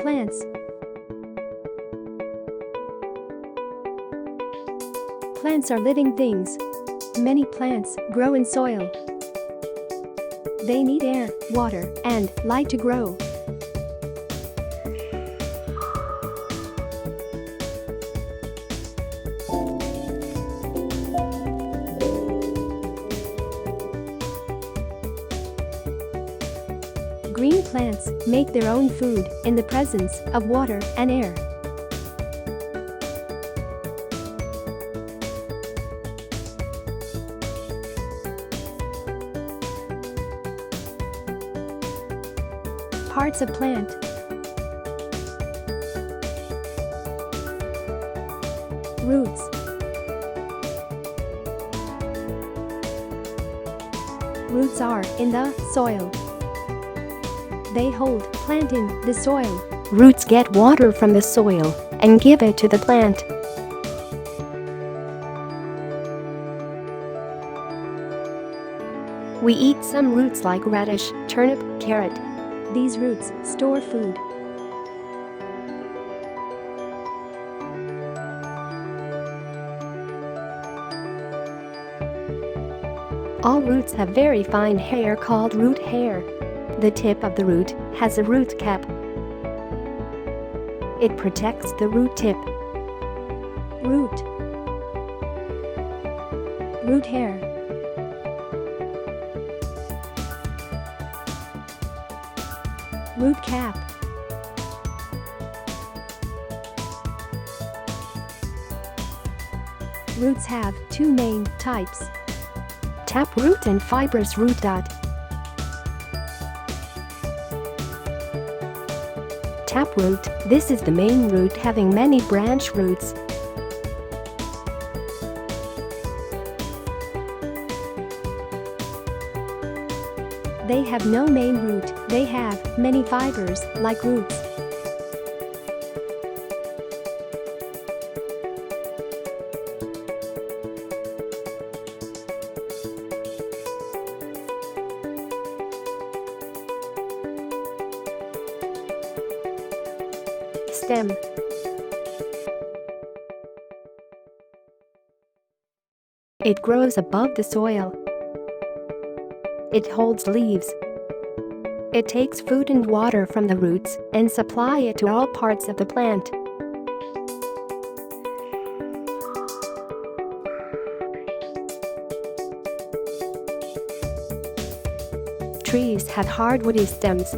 Plants. Plants are living things. Many plants grow in soil. They need air, water, and light to grow. Green plants make their own food in the presence of water and air. Parts of plant. Roots. Roots are in the soil. They hold plant in the soil. Roots get water from the soil and give it to the plant. We eat some roots like radish, turnip, carrot. These roots store food. All roots have very fine hair called root hair. The tip of the root has a root cap. It protects the root tip. Root. Root hair. Root cap. Roots have two main types: taproot and fibrous root. Taproot, this is the main root having many branch roots. They have no main root, they have many fibers like roots. Stem. It grows above the soil. It holds leaves. It takes food and water from the roots and supply it to all parts of the plant. Trees have hard woody stems.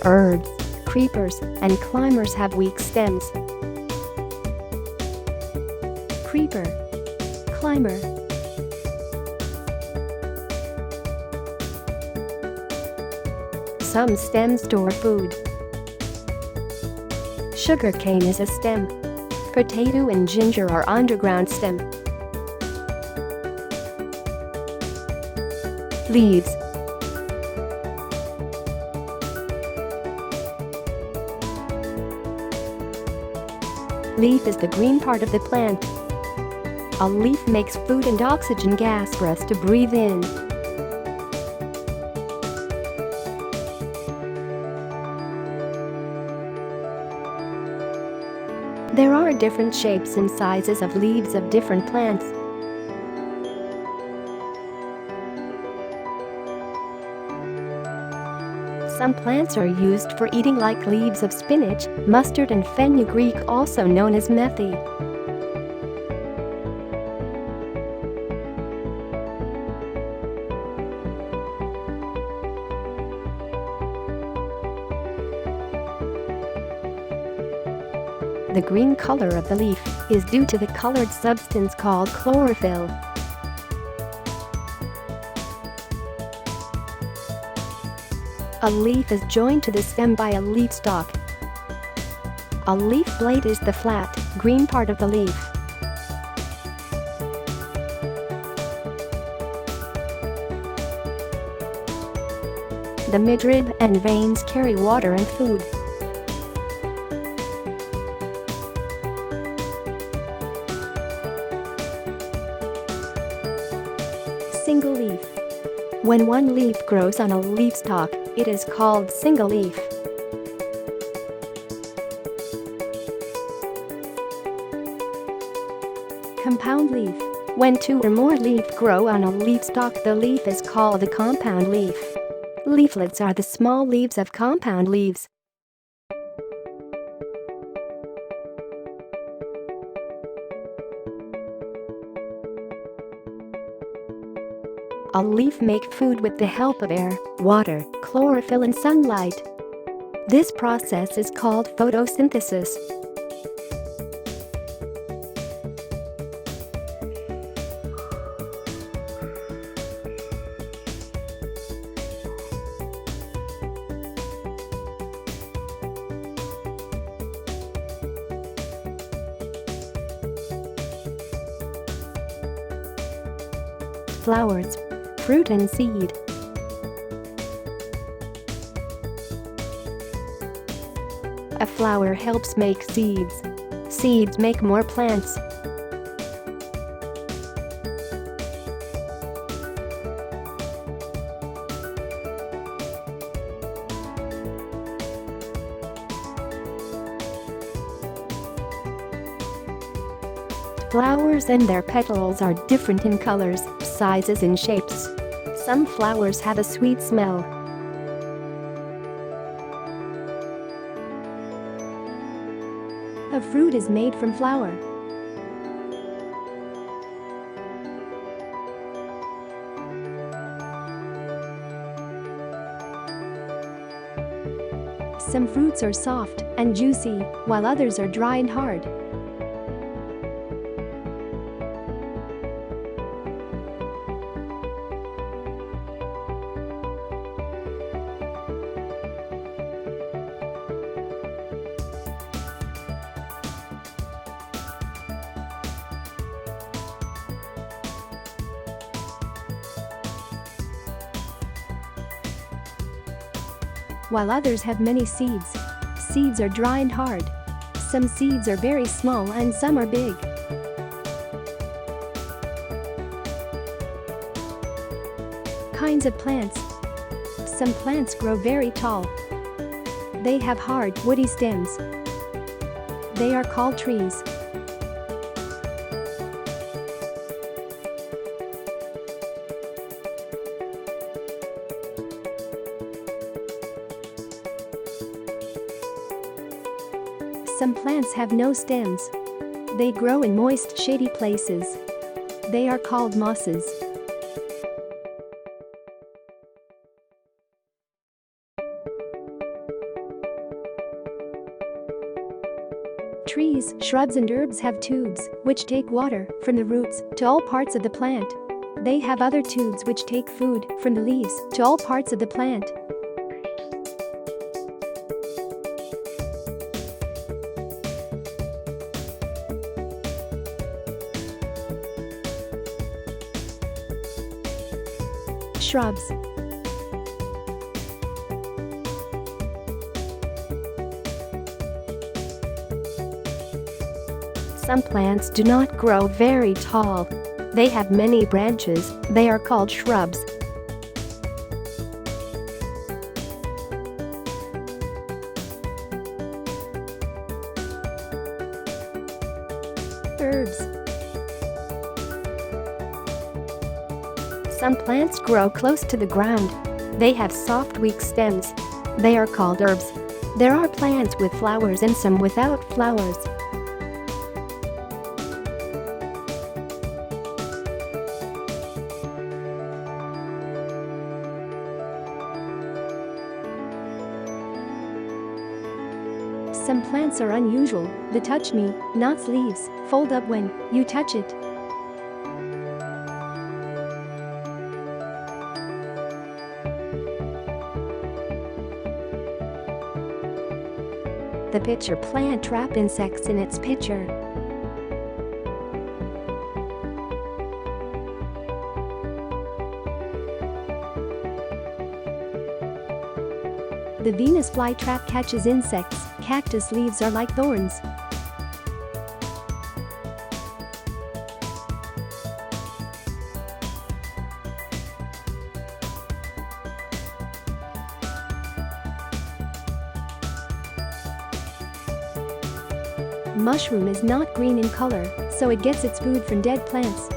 Herbs, creepers, and climbers have weak stems. Creeper. Climber. Some stems store food. Sugarcane is a stem. Potato and ginger are underground stem. Leaves. Leaf is the green part of the plant. A leaf makes food and oxygen gas for us to breathe in. There are different shapes and sizes of leaves of different plants. Some plants are used for eating, like leaves of spinach, mustard, and fenugreek, also known as methi. The green color of the leaf is due to the colored substance called chlorophyll. A leaf is joined to the stem by a leaf stalk. A leaf blade is the flat, green part of the leaf. The midrib and veins carry water and food. Single leaf. When one leaf grows on a leaf stalk, it is called single leaf. Compound leaf. When two or more leaves grow on a leaf stalk, the leaf is called a compound leaf. Leaflets are the small leaves of compound leaves. A leaf makes food with the help of air, water, chlorophyll and sunlight. This process is called photosynthesis. Flowers, fruit and seed. A flower helps make seeds. Seeds make more plants. Flowers and their petals are different in colors, sizes and shapes. Some flowers have a sweet smell. A fruit is made from flower. Some fruits are soft and juicy, while others are dry and hard. While others have many seeds. Seeds are dry and hard. Some seeds are very small and some are big. Kinds of plants. Some plants grow very tall. They have hard, woody stems. They are called trees. Some plants have no stems. They grow in moist, shady places. They are called mosses. Trees, shrubs and herbs have tubes, which take water from the roots to all parts of the plant. They have other tubes which take food from the leaves to all parts of the plant. Shrubs. Some plants do not grow very tall. They have many branches. They are called shrubs. Herbs. Some plants grow close to the ground. They have soft, weak stems. They are called herbs. There are plants with flowers and some without flowers. Some plants are unusual. The touch-me-nots leaves fold up when you touch it. The pitcher plant traps insects in its pitcher. The Venus flytrap catches insects. Cactus leaves are like thorns. Mushroom is not green in color, so it gets its food from dead plants.